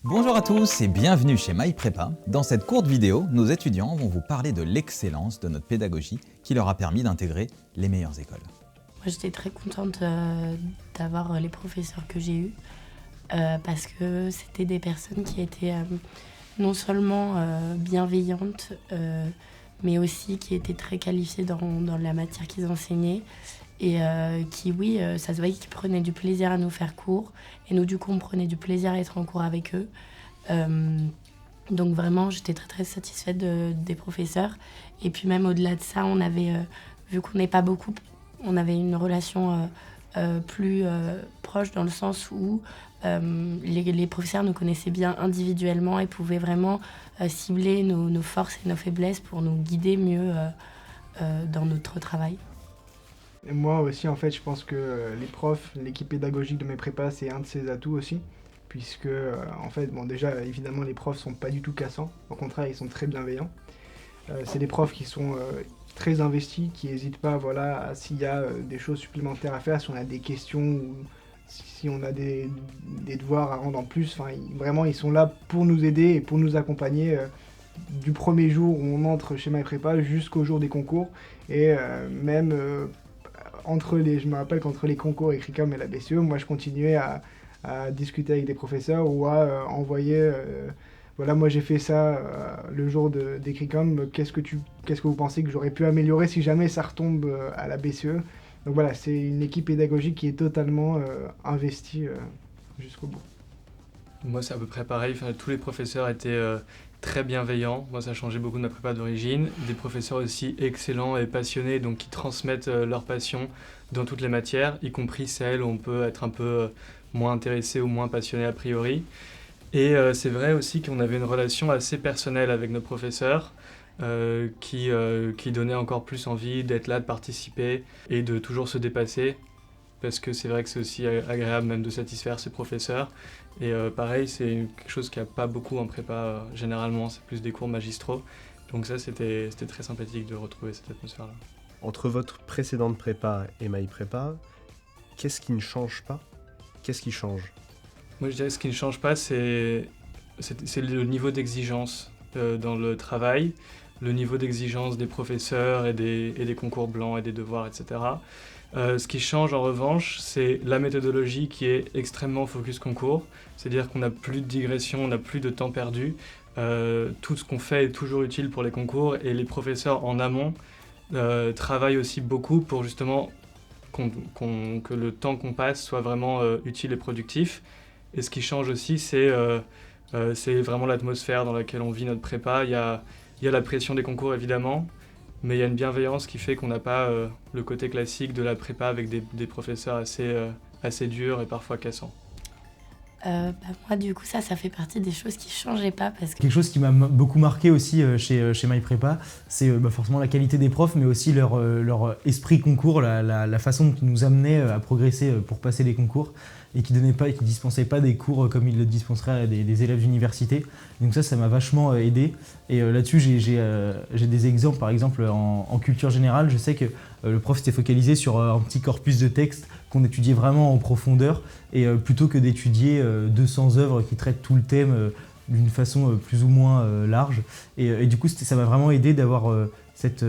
Bonjour à tous et bienvenue chez MyPrépa. Dans cette courte vidéo, nos étudiants vont vous parler de l'excellence de notre pédagogie qui leur a permis d'intégrer les meilleures écoles. Moi, j'étais très contente d'avoir les professeurs que j'ai eus parce que c'était des personnes qui étaient non seulement bienveillantes, mais aussi qui étaient très qualifiées dans la matière qu'ils enseignaient et qui, oui, ça se voyait qu'ils prenaient du plaisir à nous faire cours et nous, du coup, on prenait du plaisir à être en cours avec eux. Donc vraiment, j'étais très très satisfaite des professeurs. Et puis même au-delà de ça, on avait, vu qu'on n'est pas beaucoup, on avait une relation plus proche dans le sens où les professeurs nous connaissaient bien individuellement et pouvaient vraiment cibler nos forces et nos faiblesses pour nous guider mieux dans notre travail. Et moi aussi, en fait, je pense que les profs, l'équipe pédagogique de mes prépas, c'est un de ses atouts aussi. Puisque, en fait, bon, déjà, évidemment, les profs sont pas du tout cassants. Au contraire, ils sont très bienveillants. C'est des profs qui sont très investis, qui n'hésitent pas, voilà, s'il y a des choses supplémentaires à faire, si on a des questions ou si on a des devoirs à rendre en plus. Enfin, vraiment, ils sont là pour nous aider et pour nous accompagner du premier jour où on entre chez MyPrépa jusqu'au jour des concours. Et même je me rappelle qu'entre les concours Ecricom et la BCE, moi, je continuais à discuter avec des professeurs ou à envoyer voilà, moi j'ai fait ça le jour d'Ecricom, qu'est-ce que vous pensez que j'aurais pu améliorer si jamais ça retombe à la BCE. Donc voilà, c'est une équipe pédagogique qui est totalement investie jusqu'au bout. Moi c'est à peu près pareil, enfin, tous les professeurs étaient très bienveillants, moi ça a changé beaucoup de ma prépa d'origine, des professeurs aussi excellents et passionnés, donc qui transmettent leur passion dans toutes les matières, y compris celles où on peut être un peu moins intéressé ou moins passionné a priori. Et c'est vrai aussi qu'on avait une relation assez personnelle avec nos professeurs qui donnait encore plus envie d'être là, de participer et de toujours se dépasser. Parce que c'est vrai que c'est aussi agréable même de satisfaire ses professeurs. Et pareil, c'est quelque chose qu'il n'y a pas beaucoup en prépa généralement, c'est plus des cours magistraux. Donc ça, c'était très sympathique de retrouver cette atmosphère-là. Entre votre précédente prépa et MyPrépa, qu'est-ce qui ne change pas ? Qu'est-ce qui change ? Moi, je dirais que ce qui ne change pas, c'est le niveau d'exigence dans le travail, le niveau d'exigence des professeurs et des concours blancs et des devoirs, etc. Ce qui change en revanche, c'est la méthodologie qui est extrêmement focus concours, c'est-à-dire qu'on n'a plus de digression, on n'a plus de temps perdu. Tout ce qu'on fait est toujours utile pour les concours et les professeurs en amont travaillent aussi beaucoup pour justement que le temps qu'on passe soit vraiment utile et productif. Et ce qui change aussi, c'est vraiment l'atmosphère dans laquelle on vit notre prépa. Il y a la pression des concours évidemment, mais il y a une bienveillance qui fait qu'on n'a pas le côté classique de la prépa avec des professeurs assez durs et parfois cassants. Moi, du coup, ça fait partie des choses qui ne changeaient pas parce que... Quelque chose qui m'a beaucoup marqué aussi chez MyPrépa, c'est forcément la qualité des profs, mais aussi leur esprit concours, la façon dont ils nous amenaient à progresser pour passer les concours et qui dispensaient pas des cours comme ils le dispenseraient à des élèves d'université. Donc ça m'a vachement aidé. Et là-dessus, j'ai des exemples. Par exemple, en culture générale, je sais que le prof s'était focalisé sur un petit corpus de textes qu'on étudiait vraiment en profondeur et plutôt que d'étudier 200 œuvres qui traitent tout le thème d'une façon plus ou moins large. Et du coup, ça m'a vraiment aidé d'avoir cette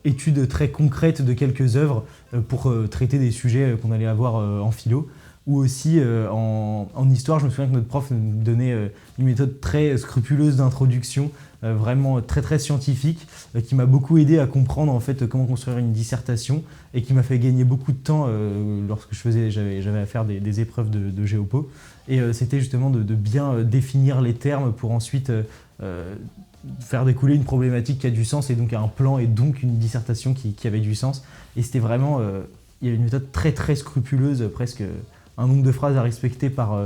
étude très concrète de quelques œuvres pour traiter des sujets qu'on allait avoir en philo. Ou aussi en histoire, je me souviens que notre prof nous donnait une méthode très scrupuleuse d'introduction, vraiment très très scientifique, qui m'a beaucoup aidé à comprendre en fait comment construire une dissertation et qui m'a fait gagner beaucoup de temps lorsque j'avais à faire des épreuves de géopo. Et c'était justement de bien définir les termes pour ensuite faire découler une problématique qui a du sens et donc un plan et donc une dissertation qui avait du sens. Et c'était vraiment, il y avait une méthode très très scrupuleuse, presque un nombre de phrases à respecter par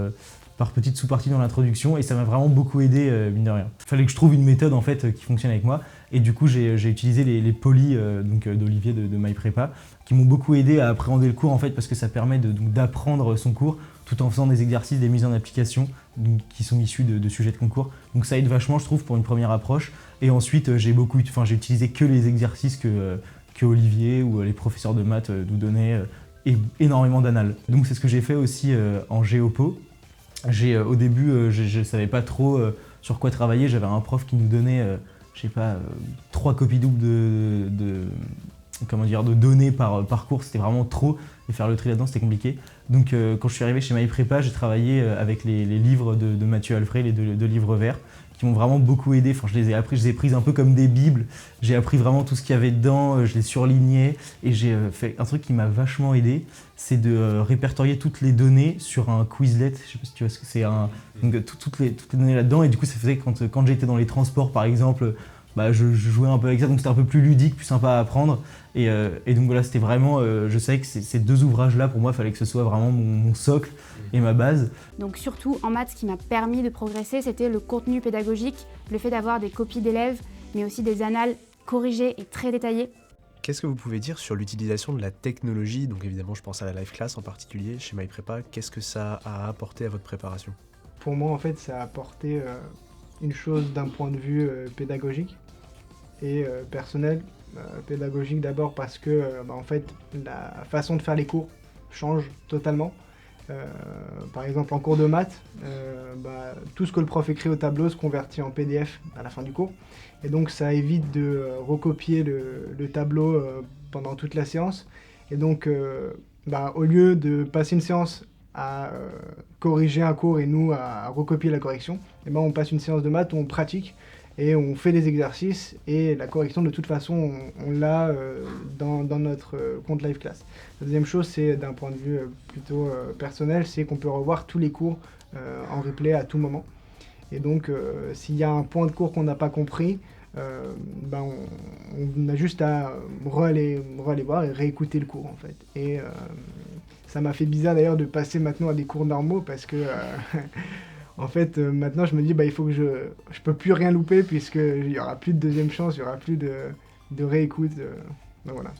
petite sous-partie dans l'introduction et ça m'a vraiment beaucoup aidé, mine de rien. Il fallait que je trouve une méthode en fait qui fonctionne avec moi et du coup j'ai utilisé les polis d'Olivier de MyPrépa qui m'ont beaucoup aidé à appréhender le cours en fait parce que ça permet d'apprendre son cours tout en faisant des exercices, des mises en application qui sont issus de sujets de concours. Donc ça aide vachement je trouve pour une première approche et ensuite j'ai utilisé que les exercices que Olivier ou les professeurs de maths nous donnaient et énormément d'annales. Donc c'est ce que j'ai fait aussi en géopo. Au début, je ne savais pas trop sur quoi travailler. J'avais un prof qui nous donnait, 3 copies doubles de données par cours. C'était vraiment trop. Et faire le tri là-dedans, c'était compliqué. Donc quand je suis arrivé chez MyPrépa, j'ai travaillé avec les livres de Mathieu Alfray, les deux livres verts, qui m'ont vraiment beaucoup aidé. Enfin, je les ai pris un peu comme des bibles. J'ai appris vraiment tout ce qu'il y avait dedans, je les surlignais. Et j'ai fait un truc qui m'a vachement aidé, c'est de répertorier toutes les données sur un Quizlet. Je sais pas si tu vois ce que c'est. Donc toutes les données là-dedans. Et du coup, ça faisait que quand j'étais dans les transports, par exemple, je jouais un peu avec ça. Donc c'était un peu plus ludique, plus sympa à apprendre. Et donc voilà, c'était vraiment... je savais que ces 2 ouvrages-là, pour moi, il fallait que ce soit vraiment mon socle et ma base. Donc surtout, en maths, ce qui m'a permis de progresser, c'était le contenu pédagogique, le fait d'avoir des copies d'élèves, mais aussi des annales corrigées et très détaillées. Qu'est-ce que vous pouvez dire sur l'utilisation de la technologie? Donc évidemment, je pense à la live class en particulier chez MyPrépa. Qu'est-ce que ça a apporté à votre préparation? Pour moi, en fait, ça a apporté une chose d'un point de vue pédagogique et personnel. Pédagogique d'abord parce que en fait, la façon de faire les cours change totalement. Par exemple, en cours de maths, tout ce que le prof écrit au tableau se convertit en PDF à la fin du cours. Et donc, ça évite de recopier le tableau pendant toute la séance. Et donc, au lieu de passer une séance à corriger un cours et nous à recopier la correction, on passe une séance de maths où on pratique et on fait des exercices et la correction de toute façon on l'a dans notre compte live class. La deuxième chose, c'est d'un point de vue plutôt personnel, c'est qu'on peut revoir tous les cours en replay à tout moment. Et donc s'il y a un point de cours qu'on n'a pas compris, on a juste à aller voir et réécouter le cours en fait. Et ça m'a fait bizarre d'ailleurs de passer maintenant à des cours normaux parce que en fait, maintenant, je me dis, il faut que je peux plus rien louper puisqu'il n'y aura plus de deuxième chance, il n'y aura plus de réécoute. Donc voilà.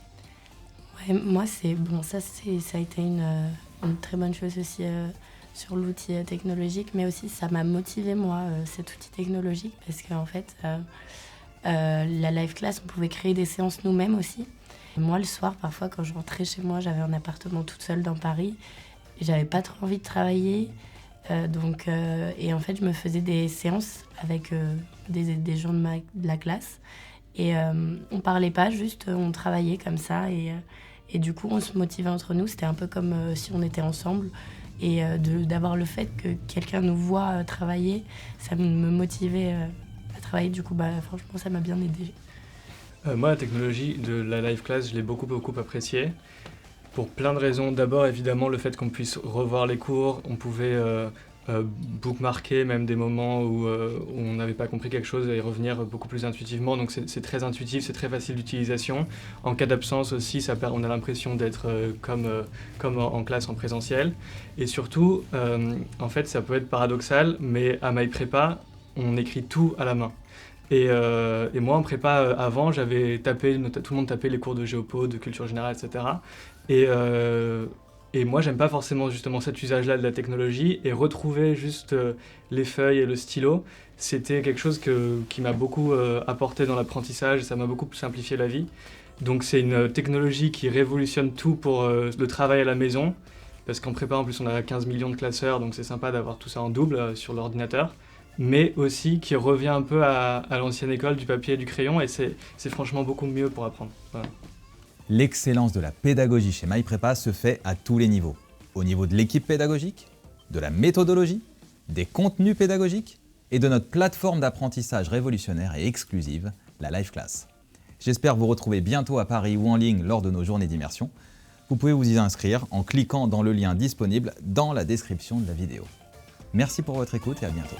Ouais, moi, ça a été une très bonne chose aussi sur l'outil technologique, mais aussi ça m'a motivé, moi, cet outil technologique, parce qu'en fait, la live class, on pouvait créer des séances nous-mêmes aussi. Et moi, le soir, parfois, quand je rentrais chez moi, j'avais un appartement toute seule dans Paris, et j'avais pas trop envie de travailler. Et en fait, je me faisais des séances avec des gens de la classe. Et on parlait pas, juste on travaillait comme ça. Et du coup, on se motivait entre nous. C'était un peu comme si on était ensemble. Et d'avoir le fait que quelqu'un nous voit travailler, ça me motivait à travailler. Du coup, franchement, ça m'a bien aidé. Moi, la technologie de la live class, je l'ai beaucoup appréciée. Pour plein de raisons. D'abord, évidemment, le fait qu'on puisse revoir les cours. On pouvait bookmarker même des moments où on n'avait pas compris quelque chose et revenir beaucoup plus intuitivement. Donc c'est très intuitif, c'est très facile d'utilisation. En cas d'absence aussi, on a l'impression d'être comme en classe en présentiel. Et surtout, en fait, ça peut être paradoxal, mais à MyPrépa, on écrit tout à la main. Et moi, en prépa, avant, tout le monde tapait les cours de géopo, de culture générale, etc. Et moi, j'aime pas forcément justement cet usage-là de la technologie. Et retrouver juste les feuilles et le stylo, c'était quelque chose qui m'a beaucoup apporté dans l'apprentissage. Ça m'a beaucoup simplifié la vie. Donc c'est une technologie qui révolutionne tout pour le travail à la maison. Parce qu'en prépa, en plus, on a 15 millions de classeurs, donc c'est sympa d'avoir tout ça en double sur l'ordinateur. Mais aussi qui revient un peu à l'ancienne école du papier et du crayon, et c'est franchement beaucoup mieux pour apprendre. Voilà. L'excellence de la pédagogie chez MyPrépa se fait à tous les niveaux. Au niveau de l'équipe pédagogique, de la méthodologie, des contenus pédagogiques et de notre plateforme d'apprentissage révolutionnaire et exclusive, la Live Class. J'espère vous retrouver bientôt à Paris ou en ligne lors de nos journées d'immersion. Vous pouvez vous y inscrire en cliquant dans le lien disponible dans la description de la vidéo. Merci pour votre écoute et à bientôt.